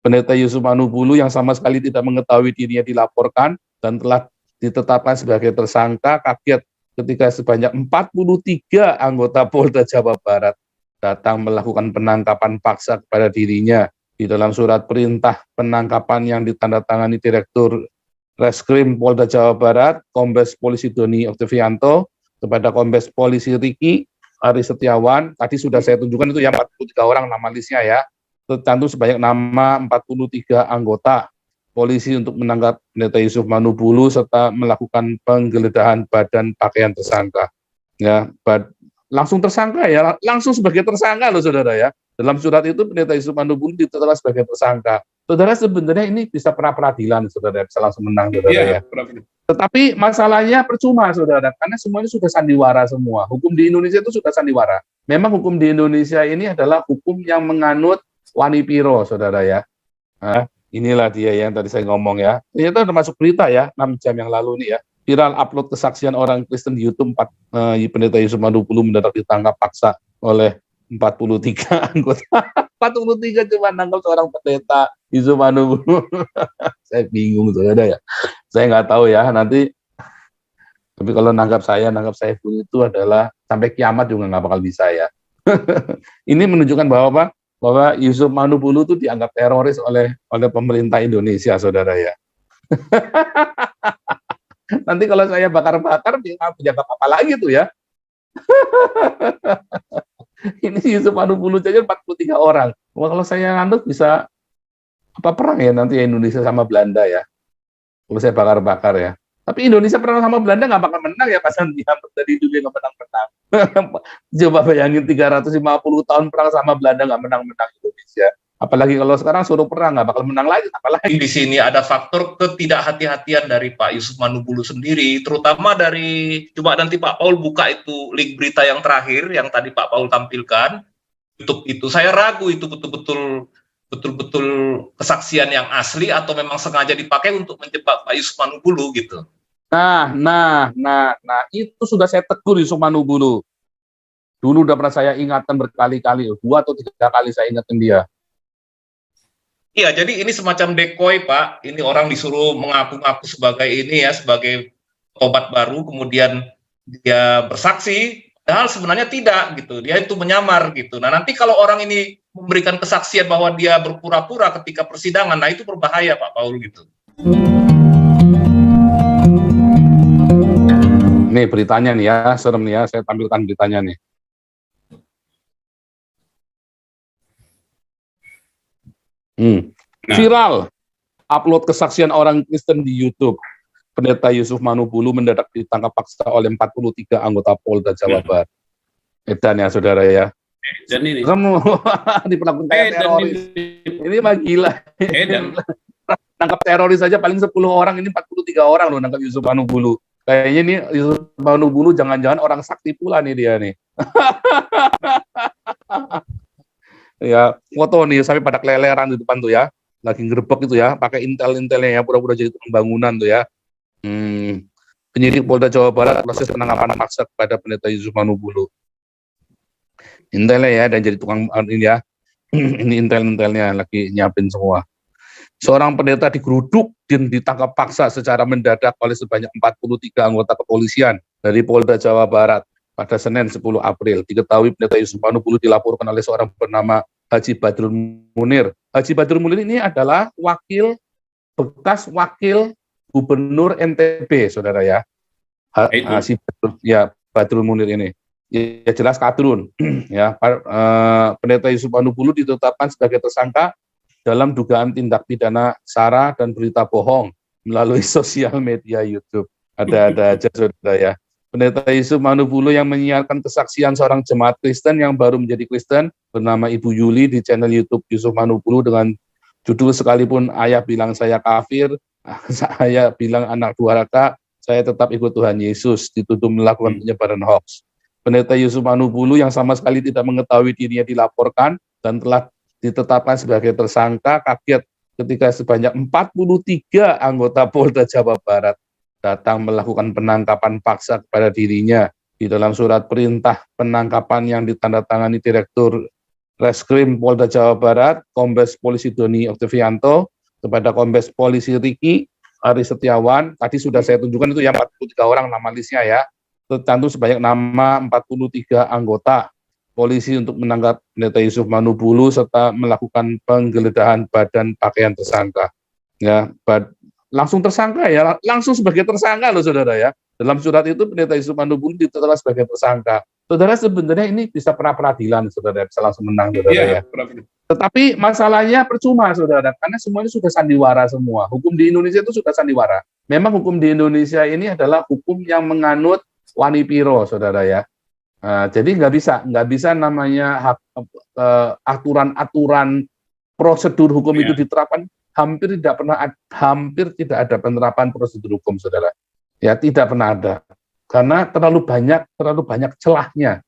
Pendeta Yusuf Manubulu yang sama sekali tidak mengetahui dirinya dilaporkan dan telah ditetapkan sebagai tersangka, kaget ketika sebanyak 43 anggota Polda Jawa Barat datang melakukan penangkapan paksa kepada dirinya. Di dalam surat perintah penangkapan yang ditandatangani Direktur Reskrim Polda Jawa Barat, Kombes Polisi Doni Oktavianto, kepada Kombes Polisi Riki Ari Setiawan, tadi sudah saya tunjukkan itu ya 43 orang nama listnya ya, tercantum sebanyak nama 43 anggota polisi untuk menangkap Pendeta Yusuf Manubulu serta melakukan penggeledahan badan pakaian tersangka. Ya, langsung tersangka ya, langsung sebagai tersangka loh saudara ya. Dalam surat itu Pendeta Yusuf Manubulu ditetapkan sebagai tersangka. Saudara sebenarnya ini bisa pra peradilan saudara, bisa langsung menang saudara ya. Tetapi masalahnya percuma saudara, karena semuanya sudah sandiwara semua. Hukum di Indonesia itu sudah sandiwara. Memang hukum di Indonesia ini adalah hukum yang menganut wanipiro saudara ya. Nah, inilah dia yang tadi saya ngomong ya. Ternyata udah masuk berita ya, 6 jam yang lalu nih ya. Viral upload kesaksian orang Kristen di YouTube, Pendeta Yusuf Manubulu mendadak ditangkap paksa oleh 43 anggota. 43 cuma nangkap seorang pendeta Yusuf Manubulu. Saya bingung saudara ya. Saya nggak tahu ya nanti. Tapi kalau nangkap saya pun itu adalah sampai kiamat juga nggak bakal bisa ya. Ini menunjukkan bahwa apa? Bahwa Yusuf Manubulu itu dianggap teroris oleh pemerintah Indonesia, saudara ya. Nanti kalau saya bakar-bakar, dia nggak punya apa-apa lagi tuh ya. Ini Yusuf Manubulu saja 43 orang. Wah, kalau saya ngandut bisa apa perang ya nanti Indonesia sama Belanda ya. Kalau saya bakar-bakar ya. Tapi Indonesia perang sama Belanda nggak bakal menang ya, pasan dia dari dulu nggak menang-menang. Coba bayangin 350 tahun perang sama Belanda nggak menang-menang Indonesia. Apalagi kalau sekarang suruh perang nggak bakal menang lagi. Apalagi di sini ada faktor ketidakhati-hatian dari Pak Yusuf Manubulu sendiri, terutama dari, coba nanti Pak Paul buka itu link berita yang terakhir yang tadi Pak Paul tampilkan, YouTube itu. Saya ragu itu betul-betul kesaksian yang asli atau memang sengaja dipakai untuk menjebak Pak Yusuf Manubulu gitu. Nah, itu sudah saya tegur Yusuf Manubulu. Dulu udah pernah saya ingatkan berkali-kali, 2 atau 3 kali saya ingatkan dia. Iya, jadi ini semacam decoy, Pak. Ini orang disuruh mengaku-ngaku sebagai ini ya, sebagai obat baru, kemudian dia bersaksi, padahal sebenarnya tidak gitu. Dia itu menyamar gitu. Nah, nanti kalau orang ini memberikan kesaksian bahwa dia berpura-pura ketika persidangan, nah itu berbahaya, Pak Paul gitu. Nih beritanya nih ya, serem nih ya, saya tampilkan beritanya nih. Viral upload kesaksian orang Kristen di YouTube. Pendeta Yusuf Manubulu mendadak ditangkap paksa oleh 43 anggota Polda Jawa Barat. Edan ya saudara ya. Dan ini kamu diperlakukan kayak teroris. Ini mah gila. Nangkap teroris saja paling 10 orang, ini 43 orang loh nangkap Yusuf Manubulu. Kayaknya nih Yusuf Manubulu jangan-jangan orang sakti pula nih dia nih. Ya, foto nih sampai pada keleleran di depan tuh ya. Lagi ngerebek itu ya, pakai intel-intelnya ya, pura-pura jadi tukang bangunan tuh ya. Penyidik Polda Jawa Barat proses penangkapan paksa kepada Pendeta Yusuf Manubulu. Intelnya ya, dan jadi tukang ini ya. Ini intel-intelnya lagi nyiapin semua. Seorang pendeta digeruduk dan ditangkap paksa secara mendadak oleh sebanyak 43 anggota kepolisian dari Polda Jawa Barat pada Senin 10 April. Diketahui Pendeta Yusuf Manubulu dilaporkan oleh seorang bernama Haji Badrul Munir. Haji Badrul Munir ini adalah bekas wakil gubernur NTB, saudara ya. Badrul Munir ini. Ya jelas kadrun. Ya, Pendeta Yusuf Manubulu ditetapkan sebagai tersangka dalam dugaan tindak pidana sara dan berita bohong melalui sosial media YouTube. Ada aja saudara ya. Pendeta Yusuf Manubulu yang menyiarkan kesaksian seorang jemaat Kristen yang baru menjadi Kristen bernama Ibu Yuli di channel YouTube Yusuf Manubulu dengan judul "Sekalipun ayah bilang saya kafir, saya bilang anak durhaka, saya tetap ikut Tuhan Yesus," dituduh melakukan penyebaran hoax. Pendeta Yusuf Manubulu yang sama sekali tidak mengetahui dirinya dilaporkan dan telah ditetapkan sebagai tersangka, kaget ketika sebanyak 43 anggota Polda Jawa Barat datang melakukan penangkapan paksa kepada dirinya. Di dalam surat perintah penangkapan yang ditandatangani Direktur Reskrim Polda Jawa Barat, Kombes Polisi Doni Oktavianto, kepada Kombes Polisi Riki Ari Setiawan, tadi sudah saya tunjukkan itu ya 43 orang nama listnya ya, tercantum sebanyak nama 43 anggota polisi untuk menangkap Pendeta Yusuf Manubulu serta melakukan penggeledahan badan pakaian tersangka. Ya, langsung tersangka ya, langsung sebagai tersangka loh saudara ya. Dalam surat itu Pendeta Yusuf Manubulu ditetapkan sebagai tersangka. Saudara sebenarnya ini bisa pra peradilan saudara, bisa langsung menang saudara ya. Tetapi masalahnya percuma saudara, karena semuanya sudah sandiwara semua. Hukum di Indonesia itu sudah sandiwara. Memang hukum di Indonesia ini adalah hukum yang menganut wani piro saudara ya. Jadi nggak bisa namanya aturan-aturan prosedur hukum itu diterapkan. Hampir tidak ada penerapan prosedur hukum saudara. Ya tidak pernah ada. Karena terlalu banyak celahnya.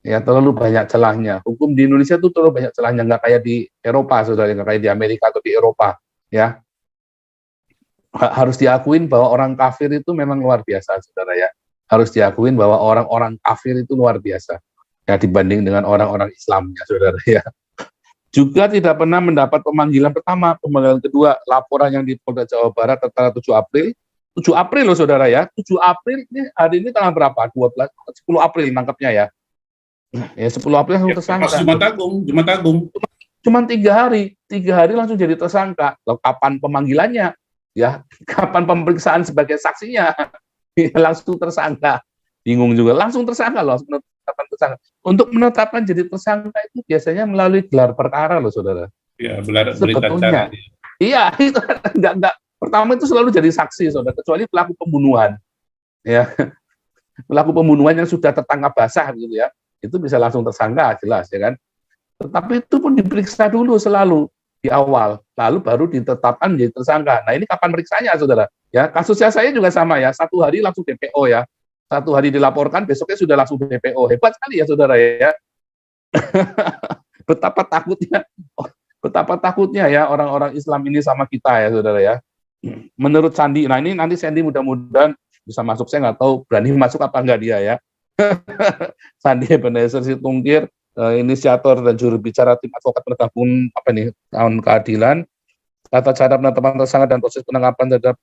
Ya, terlalu banyak celahnya. Hukum di Indonesia itu terlalu banyak celahnya, nggak kayak di Eropa, saudara, nggak kayak di Amerika atau di Eropa. Ya, harus diakuin bahwa orang kafir itu memang luar biasa, saudara ya. Harus diakuin bahwa orang-orang kafir itu luar biasa, ya dibanding dengan orang-orang Islamnya, saudara ya. Juga tidak pernah mendapat pemanggilan pertama, pemanggilan kedua, laporan yang di Polda Jawa Barat tanggal 7 April. 7 April loh, saudara ya. 7 April ini hari ini tanggal berapa? 10 April nangkapnya ya. Ya 10 April langsung tersangka. Jumat Agung. Cuma 3 hari langsung jadi tersangka. Lalu kapan pemanggilannya? Ya, kapan pemeriksaan sebagai saksinya? Langsung tersangka. Bingung juga. Langsung tersangka loh. Menetapkan tersangka. Untuk menetapkan jadi tersangka itu biasanya melalui gelar perkara loh, saudara. Ya, berita sebetulnya. Iya, itu enggak. Pertama itu selalu jadi saksi, saudara. Kecuali pelaku pembunuhan. Ya, pelaku pembunuhan yang sudah tertangkap basah gitu ya. Itu bisa langsung tersangka, jelas ya kan. Tetapi itu pun diperiksa dulu selalu di awal, lalu baru ditetapkan menjadi tersangka. Nah ini kapan periksanya, saudara? Ya kasusnya saya juga sama ya, 1 hari langsung DPO ya, 1 hari dilaporkan, besoknya sudah langsung DPO. Hebat sekali ya, saudara ya. betapa takutnya ya orang-orang Islam ini sama kita ya, saudara ya. Menurut Sandi, nah ini nanti Sandi mudah-mudahan bisa masuk, saya nggak tahu berani masuk apa enggak dia ya. Sandi Ebenezer Situmkir, inisiator dan juru bicara tim advokat penegak hukum tahun keadilan, tata cara penetapan tersangka dan proses penangkapan terhadap.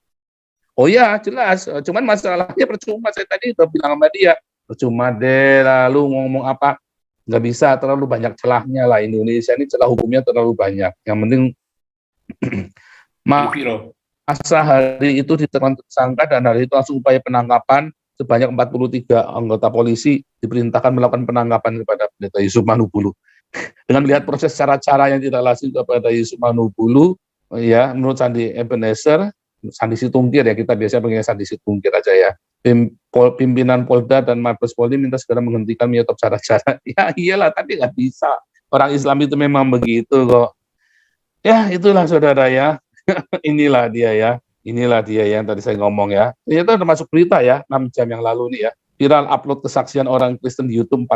Oh ya jelas, cuman masalahnya percuma, saya tadi udah bilang sama dia, percuma deh lalu ngomong apa, nggak bisa, terlalu banyak celahnya lah. Indonesia ini celah hukumnya terlalu banyak. Yang penting masa hari itu ditetapkan tersangka dan hari itu langsung upaya penangkapan. Sebanyak 43 anggota polisi diperintahkan melakukan penangkapan kepada Pendeta Yusuf Manubulu. Dengan melihat proses cara-cara yang tidak lazim kepada Yusuf Manubulu, ya menurut Sandi Ebenezer, Sandi Situmkir ya, kita biasanya panggilnya Sandi Situmkir aja ya. Pimpinan Polda dan Mabes Polri minta segera menghentikan menyetop cara-cara. Ya iyalah, tapi nggak bisa. Orang Islam itu memang begitu kok. Ya itulah saudara ya. Inilah dia ya. Inilah dia yang tadi saya ngomong ya. Ternyata udah masuk berita ya, 6 jam yang lalu nih ya. Viral upload kesaksian orang Kristen di YouTube,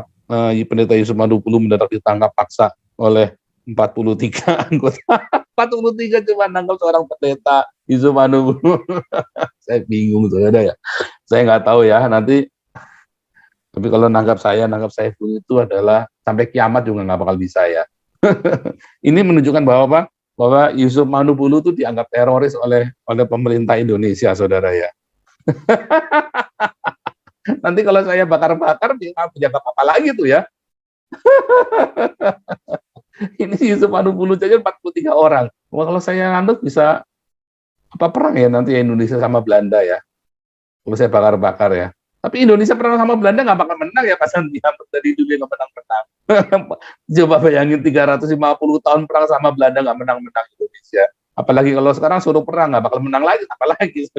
Pendeta Yusuf Manubulu mendadak ditangkap paksa oleh 43 anggota. 43 cuma nangkap seorang pendeta Yusuf Manubulu. Saya bingung tuh ya. Saya nggak tahu ya nanti. Tapi kalau nangkap saya pun itu adalah sampai kiamat juga nggak bakal bisa ya. Ini menunjukkan bahwa apa? Bahwa Yusuf Manubulu itu dianggap teroris oleh pemerintah Indonesia, saudara ya. Nanti kalau saya bakar-bakar, dia nggak punya apa-apa lagi tuh ya. Ini Yusuf Manubulu saja 43 orang. Wah, kalau saya ngantuk bisa apa perang ya nanti Indonesia sama Belanda ya. Kalau saya bakar-bakar ya. Tapi Indonesia perang sama Belanda nggak bakal menang ya, pasan dia dari dulu nggak menang-menang. Coba bayangin 350 tahun perang sama Belanda nggak menang-menang Indonesia. Apalagi kalau sekarang suruh perang nggak bakal menang lagi, apalagi.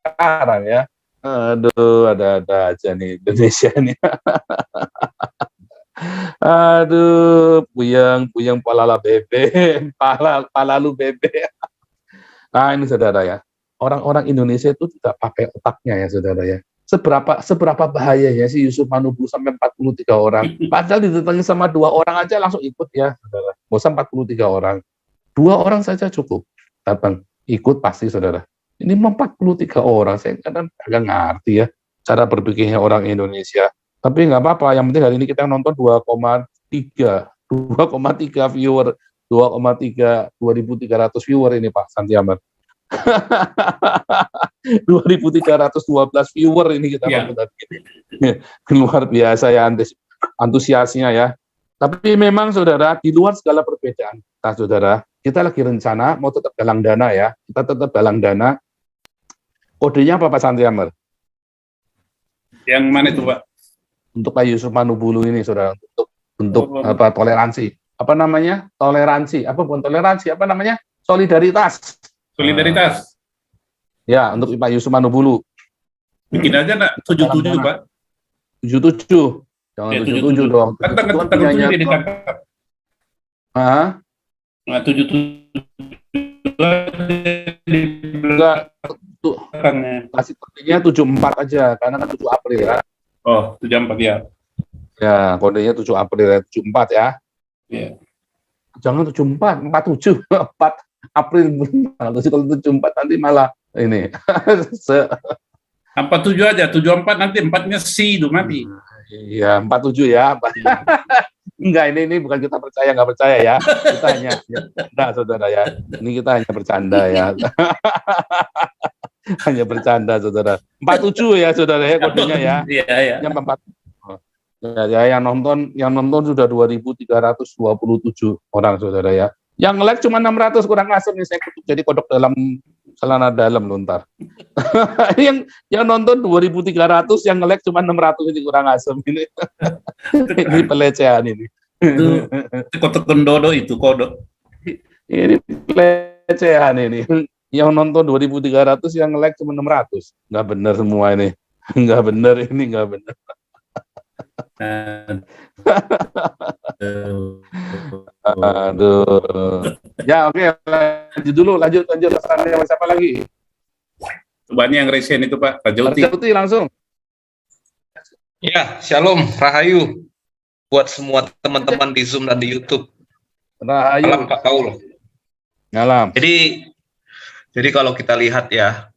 Sekarang ya. Aduh, ada aja nih Indonesia nih. Aduh, puyeng palala bebe, palalu bebe. Nah, ini saudara ya. Orang-orang Indonesia itu tidak pakai otaknya ya, saudara ya. Seberapa bahayanya sih Yusuf Manubulu sampai 43 orang. Padahal didatangi sama 2 orang aja langsung ikut ya, saudara. Nggak usah 43 orang. 2 orang saja cukup. Datang, ikut pasti, saudara. Ini 43 orang, saya kadang agak ngerti ya cara berpikirnya orang Indonesia. Tapi nggak apa-apa, yang penting hari ini kita nonton 2,3 viewer, 2,300 viewer ini Pak Santi Ahmad. 2.312 viewer ini kita Ya. nonton hari ini. Luar biasa ya antusiasnya ya. Tapi memang saudara, di luar segala perbedaan, saudara, kita lagi rencana mau tetap galang dana ya. Kita tetap galang dana. Kodenya apa Pak Santi Ahmad? Yang mana itu, Pak? Untuk Pak Yusuf Manubulu ini, saudara, untuk Oh. apa toleransi? Apa namanya? Toleransi? Apa bukan toleransi? Apa namanya? Solidaritas. Solidaritas. Ya, untuk Pak Yusuf Manubulu. Bikin aja nak 77, Pak. 77. Jangan Ya, 77 dong. Kan 77 tanggal punyanya 7 dia kok. ditangkap. Hah? Nah, 77 di Enggak, belakangnya. kasih kodenya 74 aja, karena kan 7 April ya. Oh, 74 ya. Ya, kodenya 7 April ya, 74 ya. Iya. Jangan 74, 47, 4 April. Kalau 74 nanti malah ini. 47 aja, 74 nanti 4-nya C itu mati. Iya, 47 ya. Enggak, ini bukan kita percaya nggak percaya ya. Kita hanya bercanda, saudara ya. Ini kita hanya bercanda ya. Hanya bercanda, saudara. 47 ya, saudara ya, kodenya ya. Iya, iya. Yang 4. Ya, yang nonton sudah 2.327 orang, saudara ya. Yang like cuma 600, kurang asem nih, saya kutuk jadi kodok dalam celana dalam lontar. yang nonton 2.300, yang like cuma 600, ini kurang asem ini. Ini pelecehan ini. Itu kotak kendodo itu kodok. Ini pelecehan ini. Yang nonton 2.300, yang like cuma 600. Nggak benar semua ini. Nggak benar ini, nggak benar. Aduh. Ya, oke, lanjut pesannya siapa lagi? Banyak yang resen itu, Pak. Rajauti. Rajauti langsung. Ya, shalom, rahayu buat semua teman-teman di Zoom dan di YouTube. Rahayu. Salam Pak Paul. Ngalam. Jadi kalau kita lihat ya,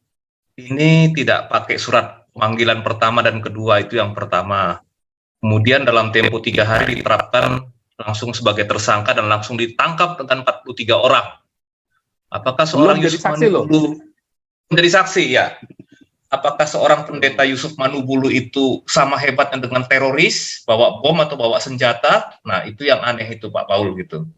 ini tidak pakai surat panggilan pertama dan kedua, itu yang pertama. Kemudian dalam tempo 3 hari diterapkan langsung sebagai tersangka dan langsung ditangkap dengan 43 orang. Apakah seorang Belum jadi Yusuf saksi loh. Manubulu menjadi saksi ya? Apakah seorang pendeta Yusuf Manubulu itu sama hebatnya dengan teroris, bawa bom atau bawa senjata? Nah, itu yang aneh itu Pak Paul gitu.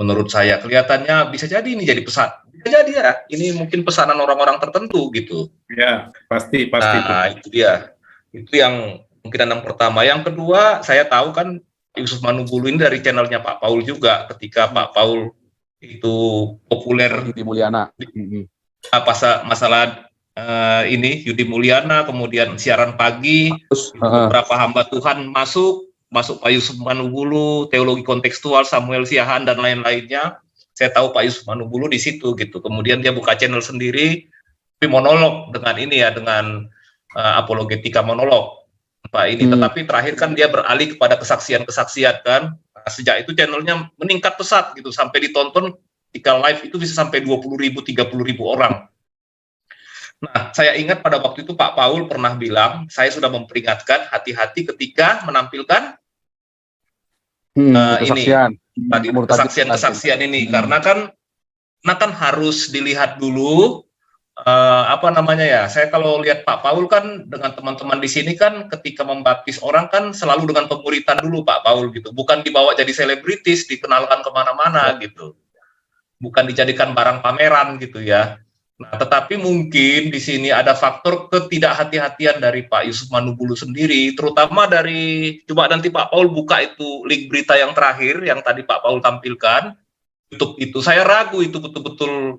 Menurut saya kelihatannya bisa jadi ini jadi pesan. Bisa jadi ya, ini mungkin pesanan orang-orang tertentu gitu. Ya, pasti. Nah, itu dia. Itu yang kemungkinan yang pertama. Yang kedua, saya tahu kan Yusuf Manubulu ini dari channelnya Pak Paul juga. Ketika Pak Paul itu populer Yudi Mulyana. masalah ini Yudi Mulyana, kemudian siaran pagi, Terus, beberapa hamba Tuhan masuk Pak Yusuf Manubulu, teologi kontekstual, Samuel Siahan dan lain-lainnya. Saya tahu Pak Yusuf Manubulu di situ gitu. Kemudian dia buka channel sendiri, tapi monolog dengan ini ya, dengan apologetika monolog Pak ini. Tetapi terakhir kan dia beralih kepada kesaksian-kesaksian kan. Nah, sejak itu channelnya meningkat pesat gitu, sampai ditonton ketika live itu bisa sampai 20.000, 30.000 orang. Nah, saya ingat pada waktu itu Pak Paul pernah bilang, saya sudah memperingatkan hati-hati ketika menampilkan kesaksian. tadi kesaksian ini, karena kan harus dilihat dulu apa namanya ya. Saya kalau lihat Pak Paul kan dengan teman-teman di sini kan ketika membaptis orang kan selalu dengan pemuritan dulu Pak Paul gitu, bukan dibawa jadi selebritis, dikenalkan kemana-mana gitu, bukan dijadikan barang pameran gitu ya. Nah, tetapi mungkin di sini ada faktor ketidakhati-hatian dari Pak Yusuf Manubulu sendiri, terutama dari, coba nanti Pak Paul buka itu link berita yang terakhir yang tadi Pak Paul tampilkan, YouTube itu, saya ragu itu betul-betul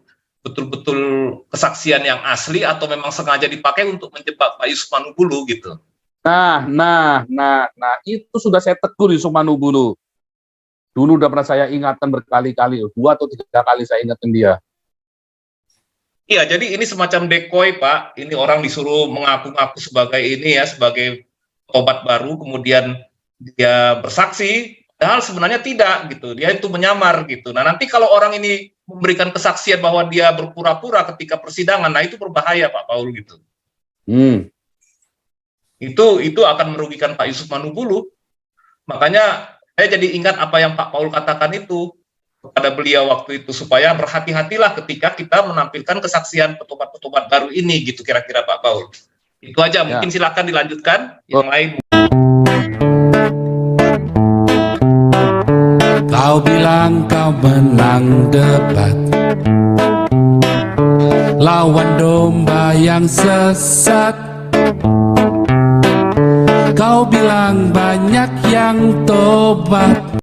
kesaksian yang asli atau memang sengaja dipakai untuk menjebak Pak Yusuf Manubulu gitu. Nah, itu sudah saya tegur Yusuf Manubulu. Dulu udah pernah saya ingatkan berkali-kali, 2 atau 3 kali saya ingatkan dia. Iya, jadi ini semacam decoy, Pak. Ini orang disuruh mengaku-ngaku sebagai ini ya, sebagai obat baru, kemudian dia bersaksi, padahal sebenarnya tidak gitu. Dia itu menyamar gitu. Nah, nanti kalau orang ini memberikan kesaksian bahwa dia berpura-pura ketika persidangan, nah itu berbahaya Pak Paul gitu. Itu akan merugikan Pak Yusuf Manubulu. Makanya saya jadi ingat apa yang Pak Paul katakan itu kepada beliau waktu itu, supaya berhati-hatilah ketika kita menampilkan kesaksian petobat-petobat baru ini gitu kira-kira Pak Paul. Itu aja, mungkin silakan dilanjutkan yang lain. Kau bilang kau menang debat, lawan domba yang sesat. Kau bilang banyak yang tobat.